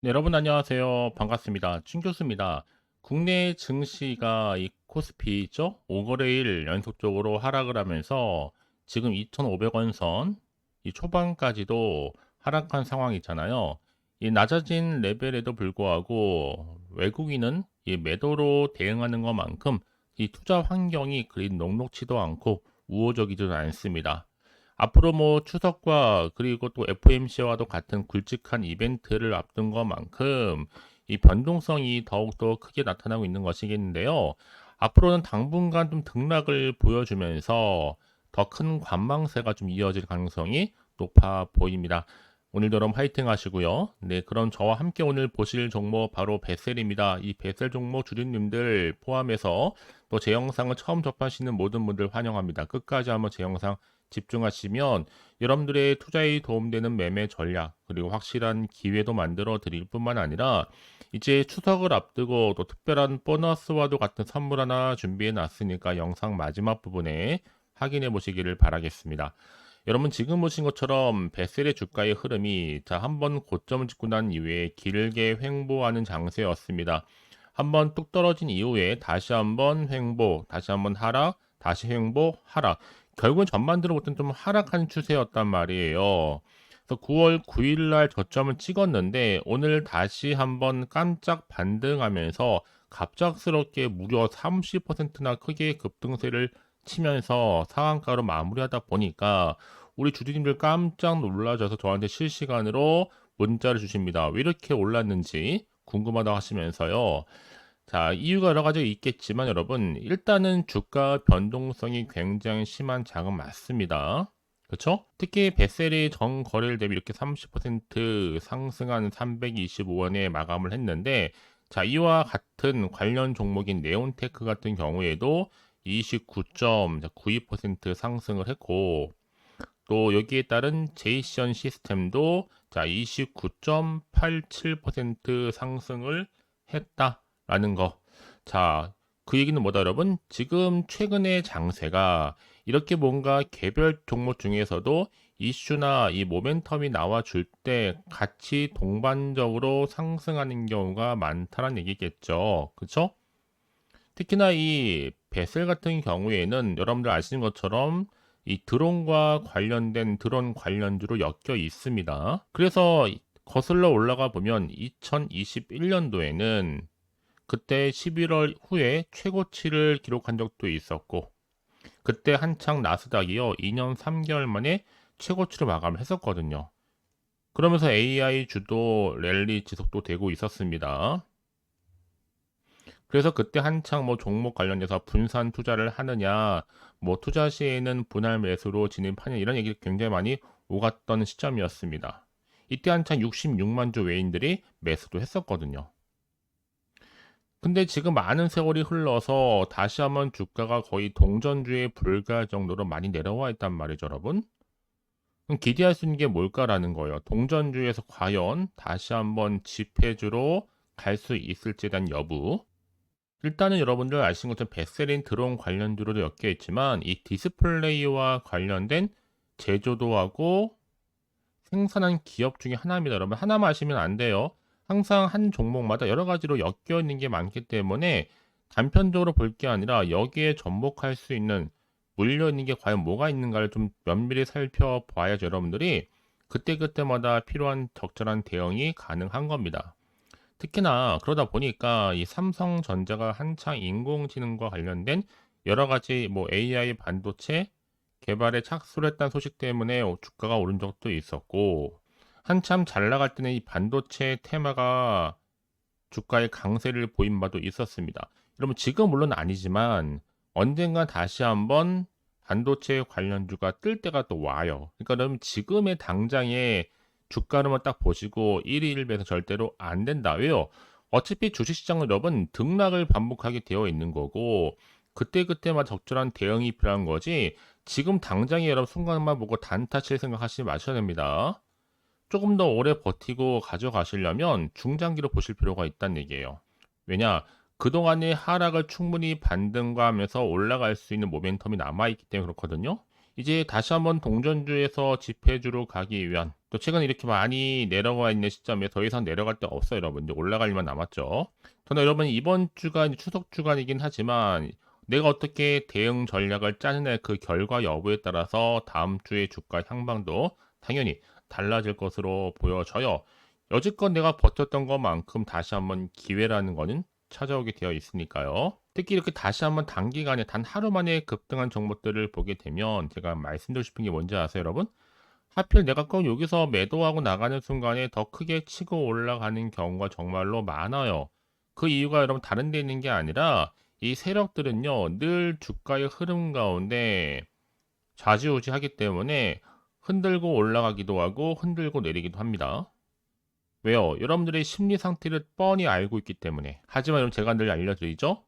네, 여러분 안녕하세요. 반갑습니다. 춘 교수입니다. 국내 증시가 이 코스피 있죠? 5거래일 연속적으로 하락을 하면서 지금 2,500원 선, 이 초반까지도 하락한 상황이잖아요. 이 낮아진 레벨에도 불구하고 외국인은 이 매도로 대응하는 것만큼 이 투자 환경이 그리 녹록지도 않고 우호적이지도 않습니다. 앞으로 뭐 추석과 그리고 또 FOMC와도 같은 굵직한 이벤트를 앞둔 것만큼 이 변동성이 더욱더 크게 나타나고 있는 것이겠는데요. 앞으로는 당분간 좀 등락을 보여주면서 더 큰 관망세가 좀 이어질 가능성이 높아 보입니다. 오늘도 여러분 화이팅 하시고요. 네, 그럼 저와 함께 오늘 보실 종목 바로 베셀입니다. 이 베셀 종목 주주님들 포함해서 또 제 영상을 처음 접하시는 모든 분들 환영합니다. 끝까지 한번 제 영상 집중하시면 여러분들의 투자에 도움되는 매매 전략 그리고 확실한 기회도 만들어 드릴 뿐만 아니라 이제 추석을 앞두고 또 특별한 보너스와도 같은 선물 하나 준비해 놨으니까 영상 마지막 부분에 확인해 보시기를 바라겠습니다. 여러분 지금 보신 것처럼 베셀의 주가의 흐름이 한번 고점을 찍고 난 이후에 길게 횡보하는 장세였습니다. 한번 뚝 떨어진 이후에 다시 한번 횡보, 다시 한번 하락, 다시 횡보, 하락. 결국은 전반적으로 보통 좀 하락한 추세였단 말이에요. 그래서 9월 9일 날 저점을 찍었는데 오늘 다시 한번 깜짝 반등하면서 갑작스럽게 무려 30%나 크게 급등세를 치면서 상한가로 마무리하다 보니까 우리 주주님들 깜짝 놀라셔서 저한테 실시간으로 문자를 주십니다. 왜 이렇게 올랐는지 궁금하다고 하시면서요. 자, 이유가 여러 가지 있겠지만 여러분, 일단은 주가 변동성이 굉장히 심한 자금 맞습니다. 그렇죠? 특히 베셀이 전 거래일 대비 이렇게 30% 상승한 325원에 마감을 했는데, 자, 이와 같은 관련 종목인 네온테크 같은 경우에도 29.92% 상승을 했고, 또 여기에 따른 제이션 시스템도 자 29.87% 상승을 했다라는 거. 자, 그 얘기는 뭐다 여러분? 지금 최근의 장세가 이렇게 뭔가 개별 종목 중에서도 이슈나 이 모멘텀이 나와줄 때 같이 동반적으로 상승하는 경우가 많다는 얘기겠죠. 그쵸? 특히나 이 베셀 같은 경우에는 여러분들 아시는 것처럼 이 드론과 관련된 드론 관련주로 엮여 있습니다. 그래서 거슬러 올라가 보면 2021년도에는 그때 11월 후에 최고치를 기록한 적도 있었고 그때 한창 나스닥이요 2년 3개월 만에 최고치로 마감을 했었거든요. 그러면서 AI 주도 랠리 지속도 되고 있었습니다. 그래서 그때 한창 뭐 종목 관련해서 분산 투자를 하느냐, 뭐 투자 시에는 분할 매수로 진입하냐 이런 얘기 굉장히 많이 오갔던 시점이었습니다. 이때 한창 66만 주 외인들이 매수도 했었거든요. 근데 지금 많은 세월이 흘러서 다시 한번 주가가 거의 동전주에 불과할 정도로 많이 내려와 있단 말이죠, 여러분. 그럼 기대할 수 있는 게 뭘까라는 거예요. 동전주에서 과연 다시 한번 지폐주로 갈 수 있을지에 대한 여부. 일단은 여러분들 아시는 것처럼 베셀인 드론 관련주로도 엮여 있지만 이 디스플레이와 관련된 제조도하고 생산한 기업 중에 하나입니다. 여러분 하나만 아시면 안 돼요. 항상 한 종목마다 여러 가지로 엮여 있는 게 많기 때문에 단편적으로 볼 게 아니라 여기에 접목할 수 있는 물려 있는 게 과연 뭐가 있는가를 좀 면밀히 살펴봐야죠. 여러분들이 그때그때마다 필요한 적절한 대응이 가능한 겁니다. 특히나 그러다 보니까 이 삼성전자가 한창 인공지능과 관련된 여러 가지 뭐 AI 반도체 개발에 착수를 했다는 소식 때문에 주가가 오른 적도 있었고 한참 잘 나갈 때는 이 반도체 테마가 주가의 강세를 보인 바도 있었습니다. 여러분 지금 물론 아니지만 언젠가 다시 한번 반도체 관련주가 뜰 때가 또 와요. 그러니까 여러분 지금의 당장에 주가로만 딱 보시고 1위 1배에서 절대로 안 된다. 왜요? 어차피 주식시장은 여러분 등락을 반복하게 되어 있는 거고 그때그때마다 적절한 대응이 필요한 거지 지금 당장에 여러분 순간만 보고 단타 칠 생각하시지 마셔야 됩니다. 조금 더 오래 버티고 가져가시려면 중장기로 보실 필요가 있다는 얘기예요. 왜냐? 그동안의 하락을 충분히 반등과하면서 올라갈 수 있는 모멘텀이 남아있기 때문에 그렇거든요. 이제 다시 한번 동전주에서 지폐주로 가기 위한 또 최근에 이렇게 많이 내려가 있는 시점에 더 이상 내려갈 데가 없어요, 여러분. 이제 올라갈 일만 남았죠. 저는 여러분 이번 주가 이제 추석 주간이긴 하지만 내가 어떻게 대응 전략을 짜느냐의 그 결과 여부에 따라서 다음 주의 주가 향방도 당연히 달라질 것으로 보여져요. 여지껏 내가 버텼던 것만큼 다시 한번 기회라는 거는 찾아오게 되어 있으니까요. 특히 이렇게 다시 한번 단기간에 단 하루 만에 급등한 종목들을 보게 되면 제가 말씀드리고 싶은 게 뭔지 아세요, 여러분? 하필 내가 꼭 여기서 매도하고 나가는 순간에 더 크게 치고 올라가는 경우가 정말로 많아요. 그 이유가 여러분 다른 데 있는 게 아니라 이 세력들은요, 늘 주가의 흐름 가운데 좌지우지하기 때문에 흔들고 올라가기도 하고 흔들고 내리기도 합니다. 왜요? 여러분들의 심리 상태를 뻔히 알고 있기 때문에. 하지만 여러분 제가 늘 알려드리죠?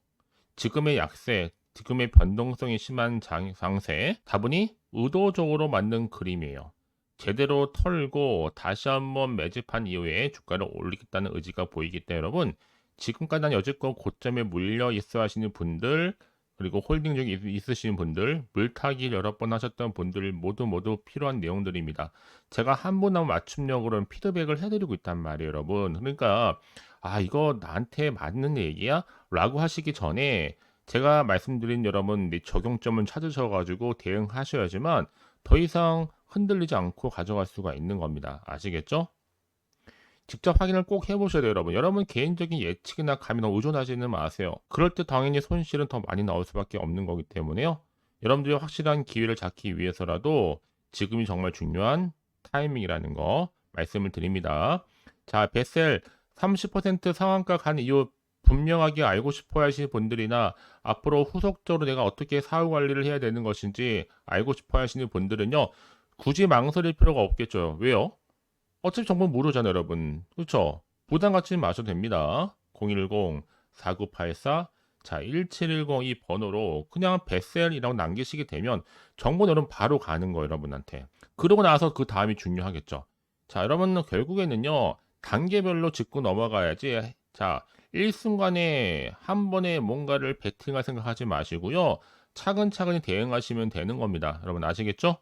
지금의 약세, 지금의 변동성이 심한 장세, 다분히 의도적으로 만든 그림이에요. 제대로 털고 다시 한번 매집한 이후에 주가를 올리겠다는 의지가 보이기 때문에 여러분, 지금까지 난 여지껏 고점에 물려 있어 하시는 분들, 그리고 홀딩 중에 있으신 분들, 물타기 여러 번 하셨던 분들 모두 필요한 내용들입니다. 제가 한 분 한 맞춤형으로 피드백을 해드리고 있단 말이에요, 여러분. 그러니까 아 이거 나한테 맞는 얘기야? 라고 하시기 전에 제가 말씀드린 여러분 적용점을 찾으셔가지고 대응하셔야지만 더 이상 흔들리지 않고 가져갈 수가 있는 겁니다. 아시겠죠? 직접 확인을 꼭 해보셔야 돼요, 여러분. 여러분 개인적인 예측이나 감이 너무 의존하지는 마세요. 그럴 때 당연히 손실은 더 많이 나올 수밖에 없는 거기 때문에요. 여러분들이 확실한 기회를 잡기 위해서라도 지금이 정말 중요한 타이밍이라는 거 말씀을 드립니다. 자, 베셀 30% 상한가 간 이유 분명하게 알고 싶어 하시는 분들이나 앞으로 후속적으로 내가 어떻게 사후 관리를 해야 되는 것인지 알고 싶어 하시는 분들은요. 굳이 망설일 필요가 없겠죠. 왜요? 어차피 정보 모르잖아요, 여러분. 그렇죠? 부담 갖지 마셔도 됩니다. 010-4984 자, 1710 이 번호로 그냥 베셀이라고 남기시게 되면 정보는 여러분 바로 가는 거예요, 여러분한테. 그러고 나서 그 다음이 중요하겠죠. 자, 여러분 결국에는요. 단계별로 짚고 넘어가야지. 자, 일순간에 한 번에 뭔가를 베팅할 생각하지 마시고요. 차근차근히 대응하시면 되는 겁니다. 여러분 아시겠죠?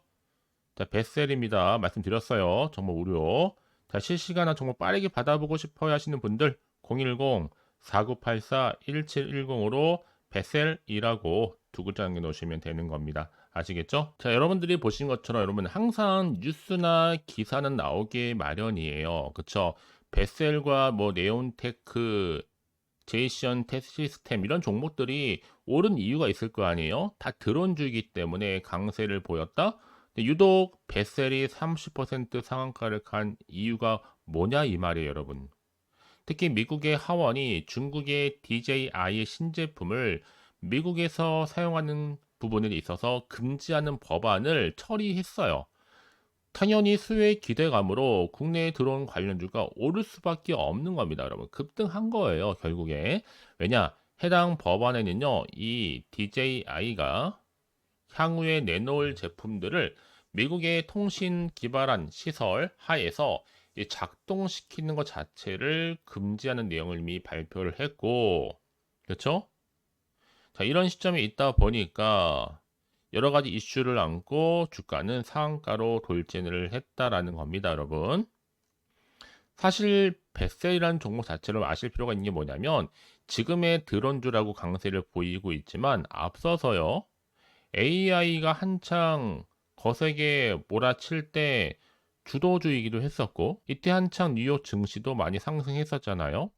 자, 베셀입니다. 말씀드렸어요. 정보 무료. 자, 실시간으로 정보 빠르게 받아보고 싶어 하시는 분들 010-4984-1710으로 베셀이라고 두 글자 남겨 놓으시면 되는 겁니다. 아시겠죠? 자, 여러분들이 보신 것처럼 여러분 항상 뉴스나 기사는 나오기 마련이에요. 그쵸? 베셀과 뭐 네온테크, 제이션 테스트 시스템 이런 종목들이 오른 이유가 있을 거 아니에요? 다 드론주이기 때문에 강세를 보였다? 유독 베셀이 30% 상한가를 간 이유가 뭐냐 이 말이에요, 여러분. 특히 미국의 하원이 중국의 DJI의 신제품을 미국에서 사용하는 부분에 있어서 금지하는 법안을 처리했어요. 당연히 수요의 기대감으로 국내에 들어온 관련주가 오를 수밖에 없는 겁니다, 여러분. 급등한 거예요, 결국에. 왜냐? 해당 법안에는요, 이 DJI가 향후에 내놓을 제품들을 미국의 통신 기반한 시설 하에서 작동시키는 것 자체를 금지하는 내용을 이미 발표를 했고, 그렇죠? 자, 이런 시점에 있다 보니까 여러 가지 이슈를 안고 주가는 상한가로 돌진을 했다라는 겁니다, 여러분. 사실 베셀이라는 종목 자체를 아실 필요가 있는 게 뭐냐면 지금의 드론주라고 강세를 보이고 있지만 앞서서요. AI가 한창 거세게 몰아칠 때 주도주이기도 했었고 이때 한창 뉴욕 증시도 많이 상승했었잖아요.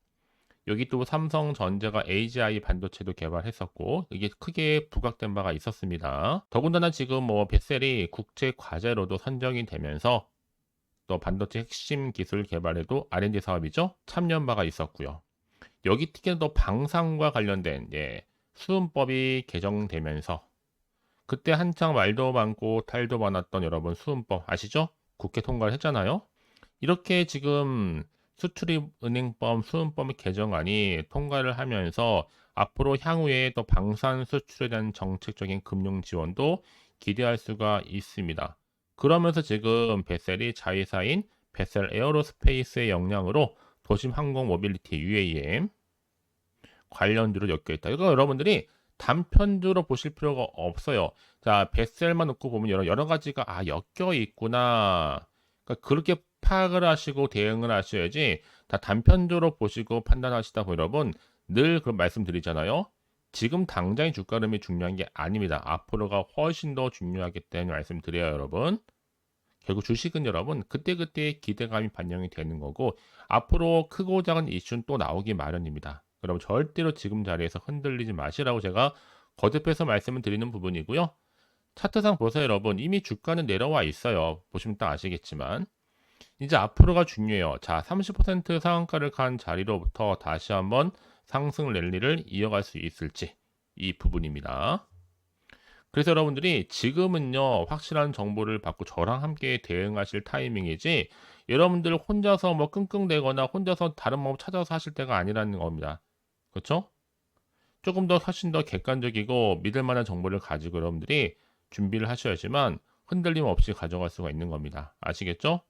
여기 또 삼성전자가 AGI 반도체도 개발했었고 이게 크게 부각된 바가 있었습니다. 더군다나 지금 뭐 베셀이 국제 과제로도 선정이 되면서 또 반도체 핵심 기술 개발에도 R&D 사업이죠. 참여한 바가 있었고요. 여기 특히 또 방산과 관련된 수음법이 개정되면서 그때 한창 말도 많고 탈도 많았던 여러분 수음법 아시죠? 국회 통과를 했잖아요. 이렇게 지금 수출입은행법 수음법 개정안이 통과를 하면서 앞으로 향후에 또 방산 수출에 대한 정책적인 금융 지원도 기대할 수가 있습니다. 그러면서 지금 베셀이 자회사인 베셀 에어로스페이스의 역량으로 도심 항공 모빌리티 UAM 관련주로 엮여 있다. 이거 여러분들이 단편주로 보실 필요가 없어요. 자, 베셀만 놓고 보면 여러 가지가 엮여 있구나. 그러니까 그렇게 파악을 하시고 대응을 하셔야지 다 단편적으로 보시고 판단하시다 보면 여러분 늘 그런 말씀드리잖아요. 지금 당장의 주가 흐름이 중요한 게 아닙니다. 앞으로가 훨씬 더 중요하기 때문에 말씀드려요, 여러분. 결국 주식은 여러분 그때그때 기대감이 반영이 되는 거고 앞으로 크고 작은 이슈는 또 나오기 마련입니다. 여러분 절대로 지금 자리에서 흔들리지 마시라고 제가 거듭해서 말씀을 드리는 부분이고요. 차트상 보세요, 여러분. 이미 주가는 내려와 있어요. 보시면 딱 아시겠지만 이제 앞으로가 중요해요. 자, 30% 상한가를 간 자리로부터 다시 한번 상승 랠리를 이어갈 수 있을지 이 부분입니다. 그래서 여러분들이 지금은요 확실한 정보를 받고 저랑 함께 대응하실 타이밍이지 여러분들 혼자서 뭐 끙끙대거나 혼자서 다른 방법 찾아서 하실 때가 아니라는 겁니다. 그렇죠? 조금 더 훨씬 더 객관적이고 믿을 만한 정보를 가지고 여러분들이 준비를 하셔야지만 흔들림 없이 가져갈 수가 있는 겁니다. 아시겠죠?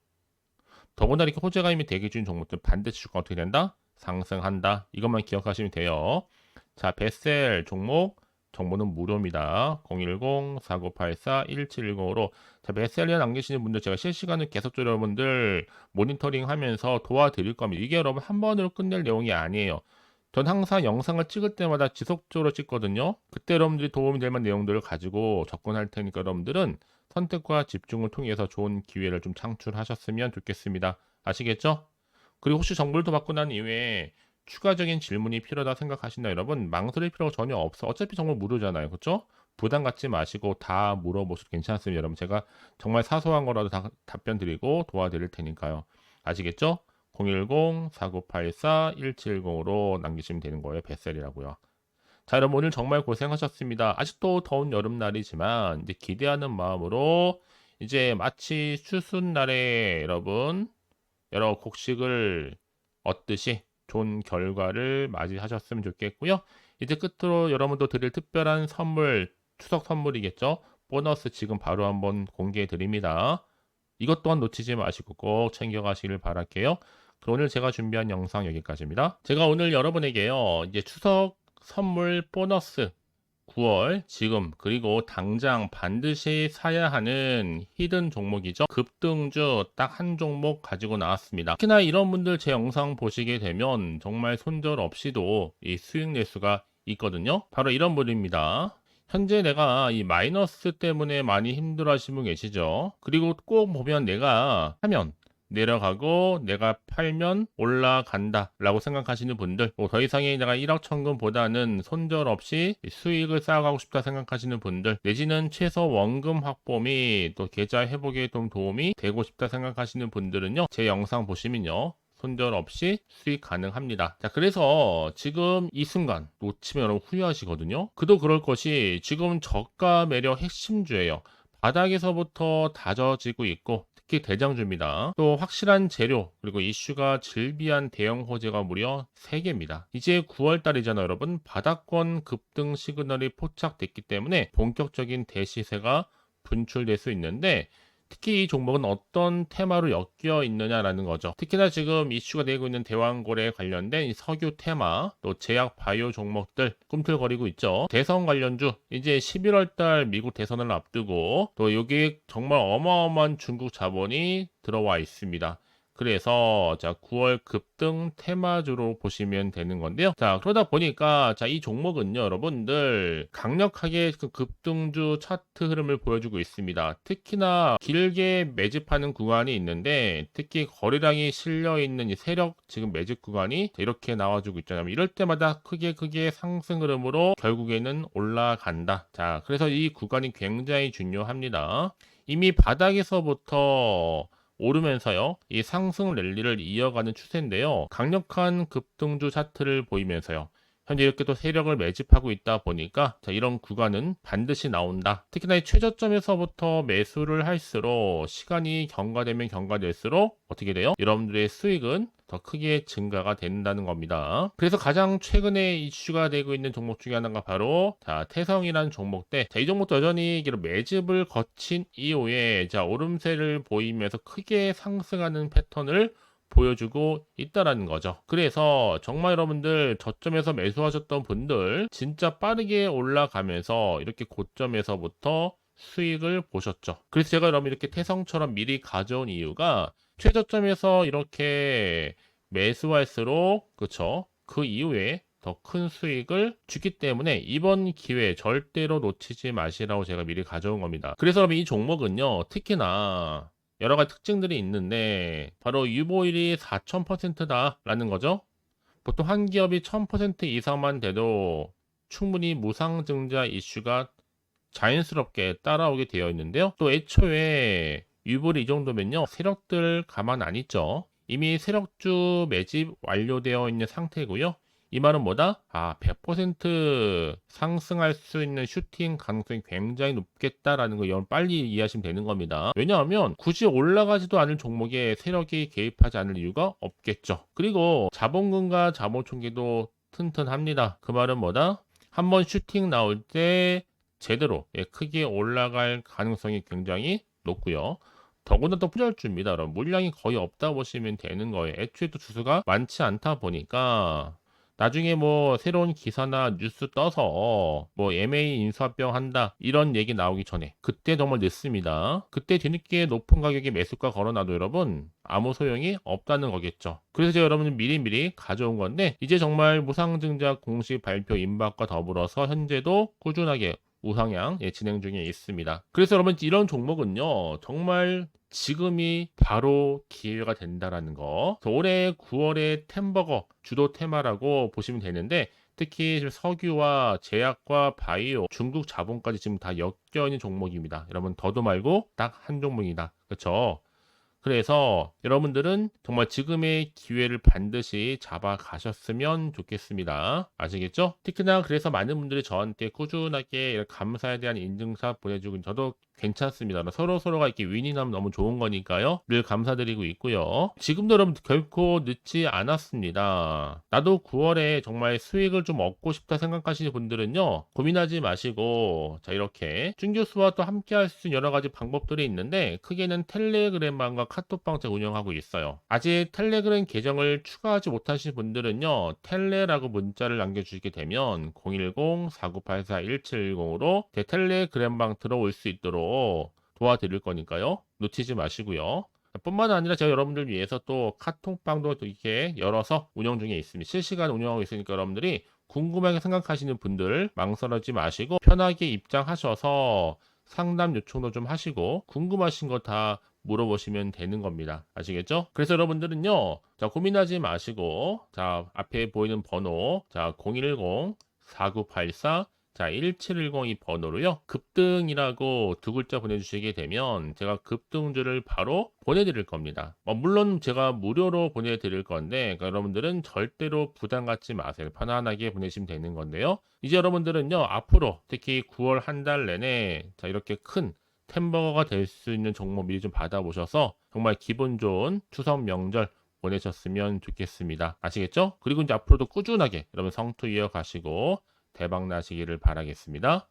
더군다나 이렇게 호재가 이미 대기 중인 종목들 반드시 주가 어떻게 된다? 상승한다. 이것만 기억하시면 돼요. 자, 베셀 종목 정보는 무료입니다. 010-4984-1710으로 자, 베셀리아 남기시는 분들 제가 실시간으로 계속적으로 여러분들 모니터링 하면서 도와드릴 겁니다. 이게 여러분 한 번으로 끝낼 내용이 아니에요. 전 항상 영상을 찍을 때마다 지속적으로 찍거든요. 그때 여러분들이 도움이 될 만한 내용들을 가지고 접근할 테니까 여러분들은 선택과 집중을 통해서 좋은 기회를 좀 창출하셨으면 좋겠습니다. 아시겠죠? 그리고 혹시 정보를 더 받고 난 이후에 추가적인 질문이 필요하다 생각하신다 여러분 망설일 필요가 전혀 없어. 어차피 정보 무료잖아요. 그렇죠? 부담 갖지 마시고 다 물어보셔도 괜찮습니다. 여러분 제가 정말 사소한 거라도 다 답변 드리고 도와드릴 테니까요. 아시겠죠? 010-4984-1710으로 남기시면 되는 거예요. 뱃셀이라고요. 자, 여러분 오늘 정말 고생하셨습니다. 아직도 더운 여름날이지만 이제 기대하는 마음으로 이제 마치 추수날에 여러분 여러 곡식을 얻듯이 좋은 결과를 맞이하셨으면 좋겠고요. 이제 끝으로 여러분도 드릴 특별한 선물, 추석 선물이겠죠. 보너스 지금 바로 한번 공개해 드립니다. 이것 또한 놓치지 마시고 꼭 챙겨가시길 바랄게요. 그럼 오늘 제가 준비한 영상 여기까지입니다. 제가 오늘 여러분에게요, 이제 추석 선물 보너스 9월 지금 그리고 당장 반드시 사야 하는 히든 종목이죠. 급등주 딱 한 종목 가지고 나왔습니다. 특히나 이런 분들 제 영상 보시게 되면 정말 손절 없이도 이 수익 낼 수가 있거든요. 바로 이런 분입니다. 현재 내가 이 마이너스 때문에 많이 힘들어 하시는 분 계시죠. 그리고 꼭 보면 내가 하면 내려가고 내가 팔면 올라간다 라고 생각하시는 분들 뭐더 이상의 내가 1억 천금보다는 손절 없이 수익을 쌓아가고 싶다 생각하시는 분들 내지는 최소 원금 확보 및 또 계좌 회복에 좀 도움이 되고 싶다 생각하시는 분들은요 제 영상 보시면요 손절 없이 수익 가능합니다. 자, 그래서 지금 이 순간 놓치면 여러분 후회하시거든요. 그도 그럴 것이 지금 저가 매력 핵심주예요. 바닥에서부터 다져지고 있고 특히 대장주입니다. 또 확실한 재료 그리고 이슈가 질비한 대형 호재가 무려 3개입니다. 이제 9월달이잖아요 여러분. 바닥권 급등 시그널이 포착됐기 때문에 본격적인 대시세가 분출될 수 있는데 특히 이 종목은 어떤 테마로 엮여 있느냐라는 거죠. 특히나 지금 이슈가 되고 있는 대왕고래 관련된 이 석유 테마, 또 제약 바이오 종목들 꿈틀거리고 있죠. 대선 관련주, 이제 11월 달 미국 대선을 앞두고 또 여기 정말 어마어마한 중국 자본이 들어와 있습니다. 그래서 자 9월 급등 테마주로 보시면 되는 건데요. 자 그러다 보니까 자 이 종목은요 여러분들 강력하게 그 급등주 차트 흐름을 보여주고 있습니다. 특히나 길게 매집하는 구간이 있는데 특히 거래량이 실려 있는 이 세력 지금 매집 구간이 이렇게 나와주고 있잖아요. 이럴 때마다 크게 상승 흐름으로 결국에는 올라간다. 자 그래서 이 구간이 굉장히 중요합니다. 이미 바닥에서부터 오르면서요. 이 상승 랠리를 이어가는 추세인데요. 강력한 급등주 차트를 보이면서요. 현재 이렇게 또 세력을 매집하고 있다 보니까 자, 이런 구간은 반드시 나온다. 특히나 이 최저점에서부터 매수를 할수록 시간이 경과되면 경과될수록 어떻게 돼요? 여러분들의 수익은 더 크게 증가가 된다는 겁니다. 그래서 가장 최근에 이슈가 되고 있는 종목 중에 하나가 바로 자, 태성이라는 종목대. 자, 이 종목도 여전히 매집을 거친 이후에 자, 오름세를 보이면서 크게 상승하는 패턴을 보여주고 있다라는 거죠. 그래서 정말 여러분들 저점에서 매수하셨던 분들 진짜 빠르게 올라가면서 이렇게 고점에서부터 수익을 보셨죠. 그래서 제가 여러분 이렇게 태성처럼 미리 가져온 이유가 최저점에서 이렇게 매수할수록 그쵸? 그 이후에 더 큰 수익을 주기 때문에 이번 기회 절대로 놓치지 마시라고 제가 미리 가져온 겁니다. 그래서 여러분 이 종목은요, 특히나 여러 가지 특징들이 있는데 바로 유보율이 4000%다라는 거죠. 보통 한 기업이 1000% 이상만 돼도 충분히 무상증자 이슈가 자연스럽게 따라오게 되어 있는데요. 또 애초에 유보율 이 정도면요, 세력들 가만 안 있죠. 이미 세력주 매집 완료되어 있는 상태고요. 이 말은 뭐다? 100% 상승할 수 있는 슈팅 가능성이 굉장히 높겠다라는 거 여러분 빨리 이해하시면 되는 겁니다. 왜냐하면 굳이 올라가지도 않을 종목에 세력이 개입하지 않을 이유가 없겠죠. 그리고 자본금과 자본총계도 튼튼합니다. 그 말은 뭐다? 한번 슈팅 나올 때 제대로 크게 올라갈 가능성이 굉장히 높고요. 더구나 또 푸절주입니다. 여러분 물량이 거의 없다 보시면 되는 거예요. 애초에 또 주수가 많지 않다 보니까 나중에 뭐 새로운 기사나 뉴스 떠서 뭐 MA 인수합병 한다 이런 얘기 나오기 전에 그때 정말 늦습니다. 그때 뒤늦게 높은 가격에 매수가 걸어놔도 여러분 아무 소용이 없다는 거겠죠. 그래서 제가 여러분들 미리미리 가져온 건데 이제 정말 무상증자 공식 발표 임박과 더불어서 현재도 꾸준하게 우상향 진행 중에 있습니다. 그래서 여러분 이런 종목은요 정말 지금이 바로 기회가 된다라는 거. 올해 9월에 템버거 주도 테마라고 보시면 되는데 특히 지금 석유와 제약과 바이오, 중국 자본까지 지금 다 엮여 있는 종목입니다. 여러분 더도 말고 딱 한 종목이다. 그렇죠? 그래서 여러분들은 정말 지금의 기회를 반드시 잡아 가셨으면 좋겠습니다. 아시겠죠? 특히나 그래서 많은 분들이 저한테 꾸준하게 감사에 대한 인증샷 보내주고 저도 괜찮습니다. 서로가 이렇게 윈이 나면 너무 좋은 거니까요. 늘 감사드리고 있고요. 지금도 여러분 결코 늦지 않았습니다. 나도 9월에 정말 수익을 좀 얻고 싶다 생각하시는 분들은요. 고민하지 마시고 자 이렇게 쭝교수와 또 함께 할 수 있는 여러 가지 방법들이 있는데 크게는 텔레그램방과 카톡방 제가 운영하고 있어요. 아직 텔레그램 계정을 추가하지 못하신 분들은요. 텔레라고 문자를 남겨주시게 되면 010-4984-1710으로 제 텔레그램방 들어올 수 있도록 도와드릴 거니까요. 놓치지 마시고요. 뿐만 아니라 제가 여러분들 위해서 또 카톡방도 또 이렇게 열어서 운영 중에 있습니다. 실시간 운영하고 있으니까 여러분들이 궁금하게 생각하시는 분들 망설이지 마시고 편하게 입장하셔서 상담 요청도 좀 하시고 궁금하신 거 다 물어보시면 되는 겁니다. 아시겠죠? 그래서 여러분들은요. 자, 고민하지 마시고 자, 앞에 보이는 번호 자, 010-4984 자, 1710이 번호로요. 급등이라고 두 글자 보내주시게 되면 제가 급등주를 바로 보내드릴 겁니다. 물론 제가 무료로 보내드릴 건데 그러니까 여러분들은 절대로 부담 갖지 마세요. 편안하게 보내시면 되는 건데요. 이제 여러분들은요. 앞으로 특히 9월 한 달 내내 자 이렇게 큰 템버거가 될 수 있는 종목 미리 좀 받아보셔서 정말 기분 좋은 추석 명절 보내셨으면 좋겠습니다. 아시겠죠? 그리고 이제 앞으로도 꾸준하게 여러분 성투 이어가시고 대박 나시기를 바라겠습니다.